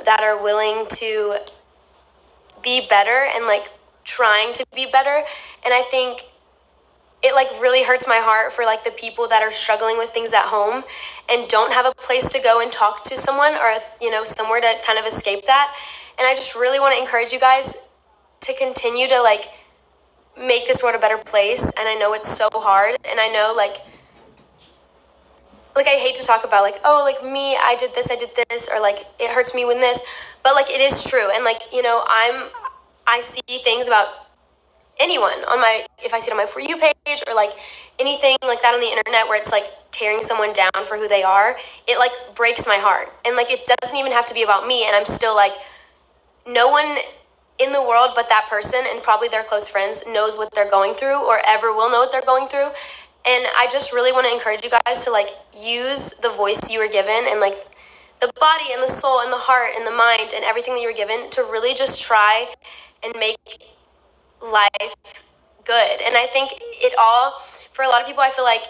that are willing to be better and like trying to be better. And I think it like really hurts my heart for like the people that are struggling with things at home and don't have a place to go and talk to someone, or somewhere to kind of escape that. And I just really want to encourage you guys to continue to like make this world a better place. And I know it's so hard, and I know like I hate to talk about like, oh, like me, I did this, or like it hurts me when this, but like it is true. And like, I see things about anyone if I see it on my For You page, or like anything like that on the internet where it's like tearing someone down for who they are, it like breaks my heart. And like it doesn't even have to be about me, and I'm still like, no one in the world but that person and probably their close friends knows what they're going through or ever will know what they're going through. And I just really want to encourage you guys to like use the voice you were given, and like the body and the soul and the heart and the mind and everything that you were given, to really just try and make life good. And I think for a lot of people, I feel like,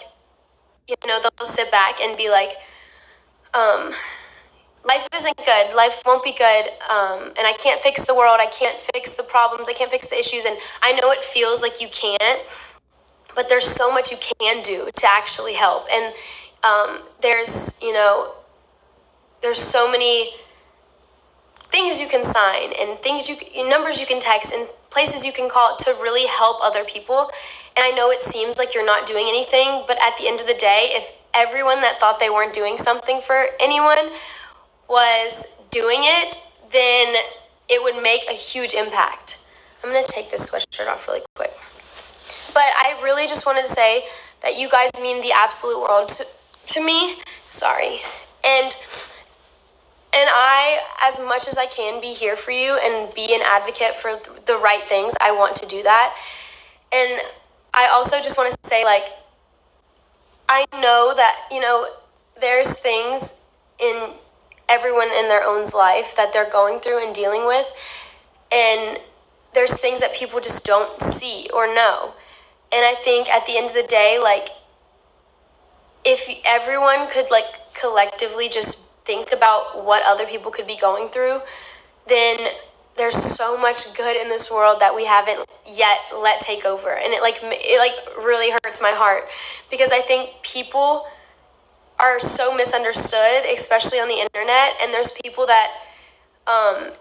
they'll sit back and be like, life isn't good, life won't be good, and I can't fix the world, I can't fix the problems, I can't fix the issues. And I know it feels like you can't, but there's so much you can do to actually help. And there's so many things you can sign, and numbers you can text, and places you can call to really help other people. And I know it seems like you're not doing anything, but at the end of the day, if everyone that thought they weren't doing something for anyone was doing it, then it would make a huge impact. I'm going to take this sweatshirt off really quick. But I really just wanted to say that you guys mean the absolute world to me. Sorry. And I, as much as I can, be here for you and be an advocate for the right things. I want to do that. And I also just want to say, like, I know that, there's things in everyone in their own life that they're going through and dealing with. And there's things that people just don't see or know. And I think at the end of the day, like, if everyone could, like, collectively just think about what other people could be going through, then there's so much good in this world that we haven't yet let take over. And it really hurts my heart, because I think people are so misunderstood, especially on the internet. And there's people that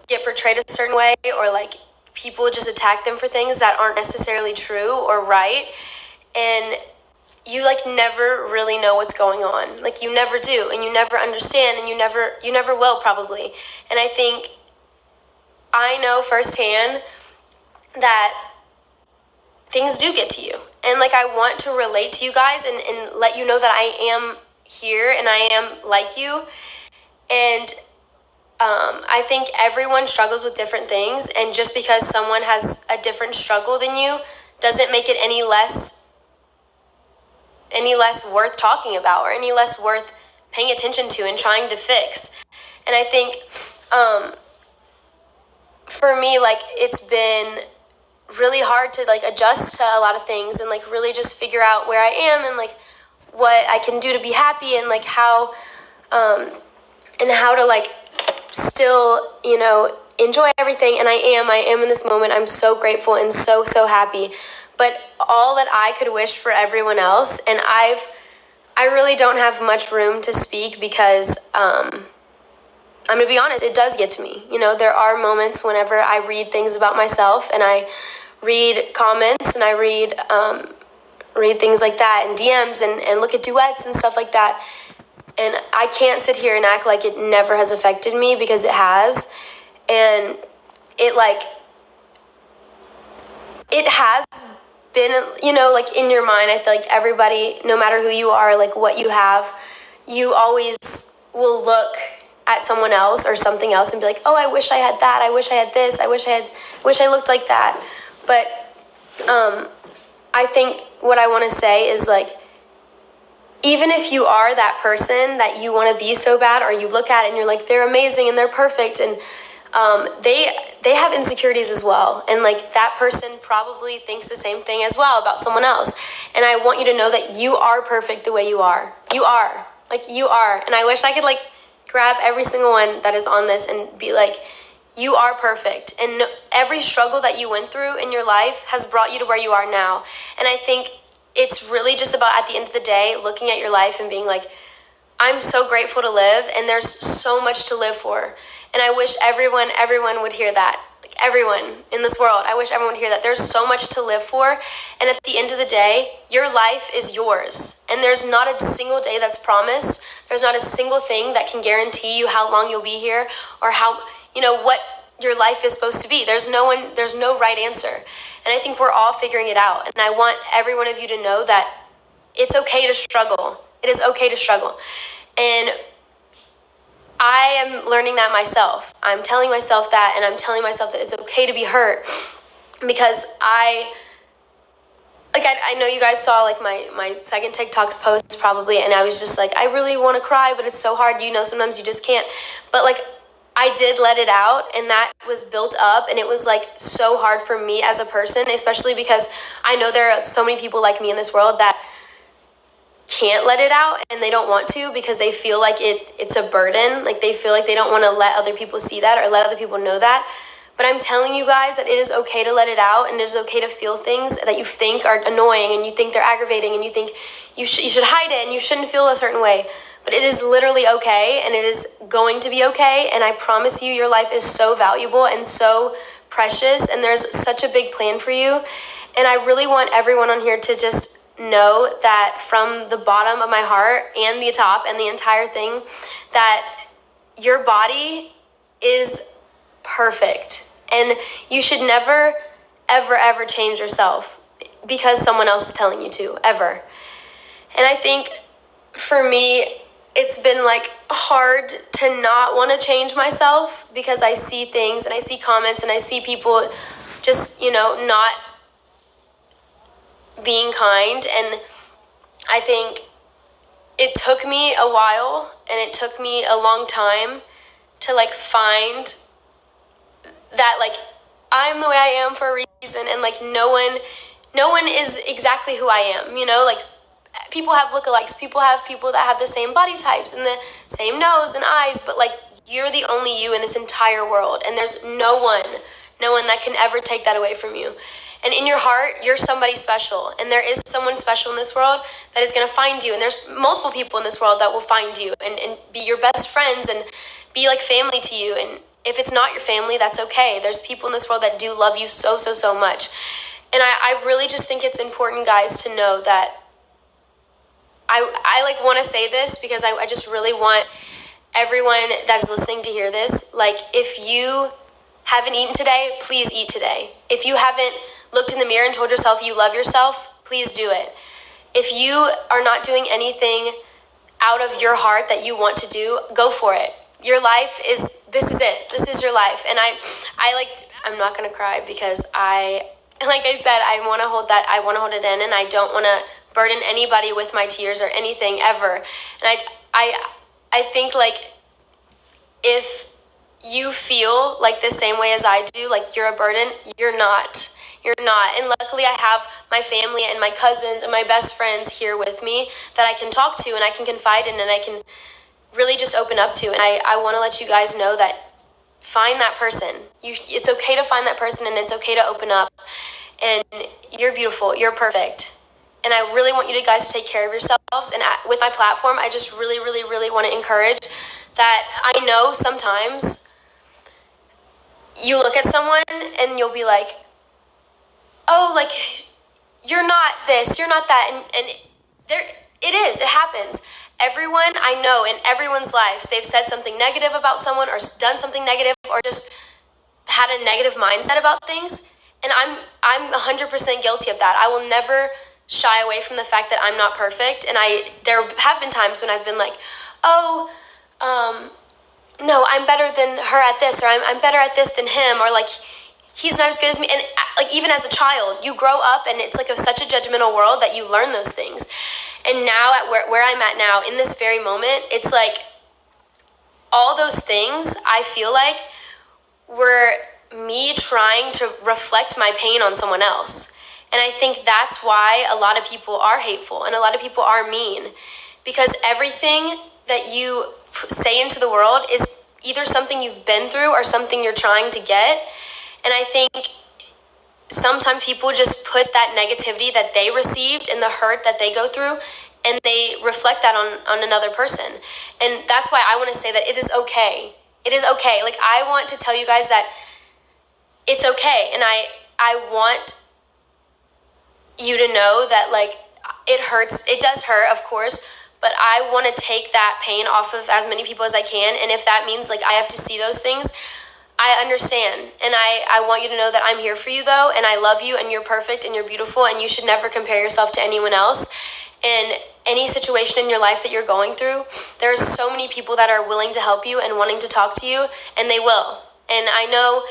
get portrayed a certain way, or like people just attack them for things that aren't necessarily true or right. And you like never really know what's going on. Like you never do, and you never understand, and you never will probably. And I think I know firsthand that things do get to you. And like I want to relate to you guys and let you know that I am here and I am like you. And I think everyone struggles with different things, and just because someone has a different struggle than you doesn't make it any less worth talking about, or any less worth paying attention to and trying to fix. And I think for me, like, it's been really hard to like adjust to a lot of things, and like really just figure out where I am, and like what I can do to be happy, and like how to like still, enjoy everything. And I am in this moment. I'm so grateful and so happy. But all that I could wish for everyone else, and I really don't have much room to speak, because I'm gonna be honest, it does get to me. There are moments whenever I read things about myself, and I read comments, and I read things like that, and DMs, and look at duets and stuff like that. And I can't sit here and act like it never has affected me, because it has. And it has been, like in your mind. I feel like everybody, no matter who you are, like what you have, you always will look at someone else or something else and be like, oh, I wish I had that. I wish I had this. I wish I looked like that. But I think what I want to say is, like, even if you are that person that you want to be so bad, or you look at it and you're like, they're amazing and they're perfect, and they have insecurities as well. And like that person probably thinks the same thing as well about someone else. And I want you to know that you are perfect the way you are. You are. Like, you are. And I wish I could like grab every single one that is on this and be like, you are perfect. And every struggle that you went through in your life has brought you to where you are now. And I think it's really just about, at the end of the day, looking at your life and being like, I'm so grateful to live, and there's so much to live for. And I wish everyone would hear that. Like, everyone in this world, I wish everyone would hear that. There's so much to live for. And at the end of the day, your life is yours. And there's not a single day that's promised. There's not a single thing that can guarantee you how long you'll be here or how, what your life is supposed to be. There's no right answer. And I think we're all figuring it out. And I want every one of you to know that it's okay to struggle. It is okay to struggle. And I am learning that myself. I'm telling myself that, and I'm telling myself that it's okay to be hurt, because I know you guys saw like my second TikTok's post probably, and I was just like, I really want to cry, but it's so hard. Sometimes you just can't. But like, I did let it out, and that was built up, and it was like so hard for me as a person, especially because I know there are so many people like me in this world that can't let it out, and they don't want to because they feel like it's a burden. Like, they feel like they don't want to let other people see that or let other people know that. But I'm telling you guys that it is okay to let it out, and it is okay to feel things that you think are annoying, and you think they're aggravating, and you think you should hide it, and you shouldn't feel a certain way. But it is literally okay, and it is going to be okay. And I promise you, your life is so valuable and so precious, and there's such a big plan for you. And I really want everyone on here to just know that from the bottom of my heart and the top and the entire thing, that your body is perfect. And you should never, ever, ever change yourself because someone else is telling you to, ever. And I think for me, it's been like hard to not want to change myself, because I see things and I see comments and I see people just, not being kind. And I think it took me a while, and it took me a long time to like find that like I'm the way I am for a reason, and like no one is exactly who I am, like people have lookalikes, people that have the same body types and the same nose and eyes, but like you're the only you in this entire world, and there's no one that can ever take that away from you. And in your heart, you're somebody special, and there is someone special in this world that is going to find you, and there's multiple people in this world that will find you and be your best friends and be like family to you. And if it's not your family, that's okay. There's people in this world that do love you so, so, so much. And I really just think it's important, guys, to know that I like want to say this because I just really want everyone that's listening to hear this. Like, if you haven't eaten today, please eat today. If you haven't looked in the mirror and told yourself you love yourself, please do it. If you are not doing anything out of your heart that you want to do, go for it. Your life this is it. This is your life. And I'm not going to cry because like I said, I want to hold it in, and I don't want to burden anybody with my tears or anything ever. And I think like if you feel like the same way as I do, like you're a burden, you're not. And luckily I have my family and my cousins and my best friends here with me that I can talk to and I can confide in and I can really just open up to. And I want to let you guys know that find that person. It's okay to find that person, and it's okay to open up. And you're beautiful. You're perfect. And I really want you guys to take care of yourselves. And with my platform, I just really, really, really want to encourage that. I know sometimes you look at someone and you'll be like, oh, like, you're not this, you're not that. And it happens. Everyone I know in everyone's lives, they've said something negative about someone or done something negative or just had a negative mindset about things. And I'm 100% guilty of that. I will never shy away from the fact that I'm not perfect. And there have been times when I've been like, oh, no, I'm better than her at this, or I'm better at this than him, or like, he's not as good as me. And like, even as a child, you grow up and it's like such a judgmental world that you learn those things. And now at where I'm at now, in this very moment, it's like all those things I feel like were me trying to reflect my pain on someone else. And I think that's why a lot of people are hateful and a lot of people are mean, because everything that you say into the world is either something you've been through or something you're trying to get. And I think sometimes people just put that negativity that they received and the hurt that they go through, and they reflect that on another person. And that's why I want to say that it is okay. It is okay. Like, I want to tell you guys that it's okay. And I want you to know that, like, it hurts. It does hurt, of course, but I want to take that pain off of as many people as I can. And if that means, like, I have to see those things, I understand. And I want you to know that I'm here for you, though, and I love you, and you're perfect, and you're beautiful, and you should never compare yourself to anyone else. And any situation in your life that you're going through, there's so many people that are willing to help you and wanting to talk to you, and they will. And I know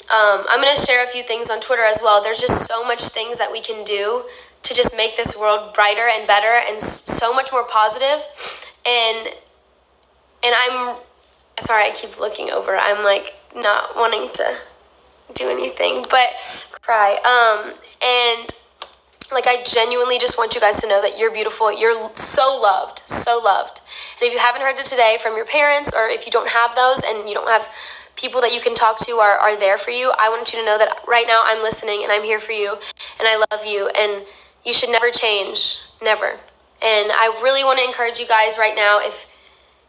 I'm going to share a few things on Twitter as well. There's just so much things that we can do to just make this world brighter and better and so much more positive. And I'm sorry, I keep looking over. I'm like not wanting to do anything but cry. And like, I genuinely just want you guys to know that you're beautiful. You're so loved, so loved. And if you haven't heard it today from your parents, or if you don't have those and you don't have people that you can talk to are there for you, I want you to know that right now I'm listening and I'm here for you and I love you, and you should never change, never. And I really want to encourage you guys right now, if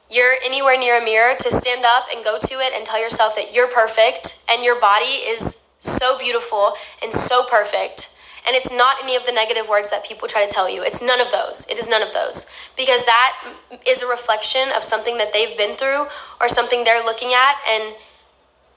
you're anywhere near a mirror, to stand up and go to it and tell yourself that you're perfect and your body is so beautiful and so perfect. And it's not any of the negative words that people try to tell you. It's none of those. It is none of those. Because that is a reflection of something that they've been through or something they're looking at and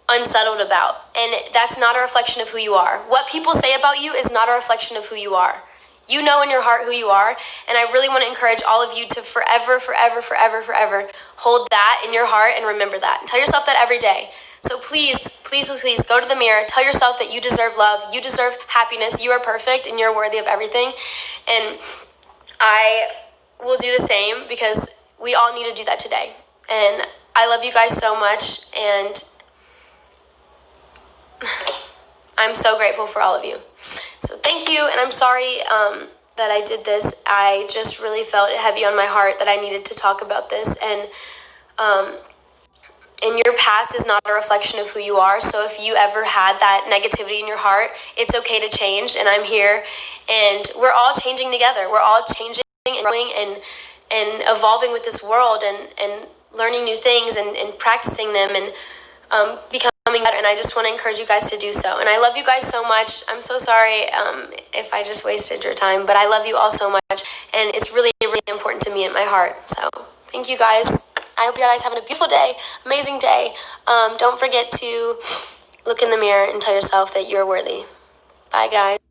unsettled about. And that's not a reflection of who you are. What people say about you is not a reflection of who you are. You know in your heart who you are. And I really want to encourage all of you to forever, forever, forever, forever hold that in your heart and remember that. And tell yourself that every day. So please, please, please go to the mirror. Tell yourself that you deserve love. You deserve happiness. You are perfect and you're worthy of everything. And I will do the same, because we all need to do that today. And I love you guys so much. And I'm so grateful for all of you. So thank you. And I'm sorry that I did this. I just really felt it heavy on my heart that I needed to talk about this. And your past is not a reflection of who you are. So if you ever had that negativity in your heart, it's okay to change. And I'm here, and we're all changing together. We're all changing and growing and evolving with this world, and learning new things and practicing them and becoming better. And I just want to encourage you guys to do so. And I love you guys so much. I'm so sorry if I just wasted your time, but I love you all so much. And it's really, really important to me in my heart. So thank you guys. I hope you guys having a beautiful day, amazing day. Don't forget to look in the mirror and tell yourself that you're worthy. Bye, guys.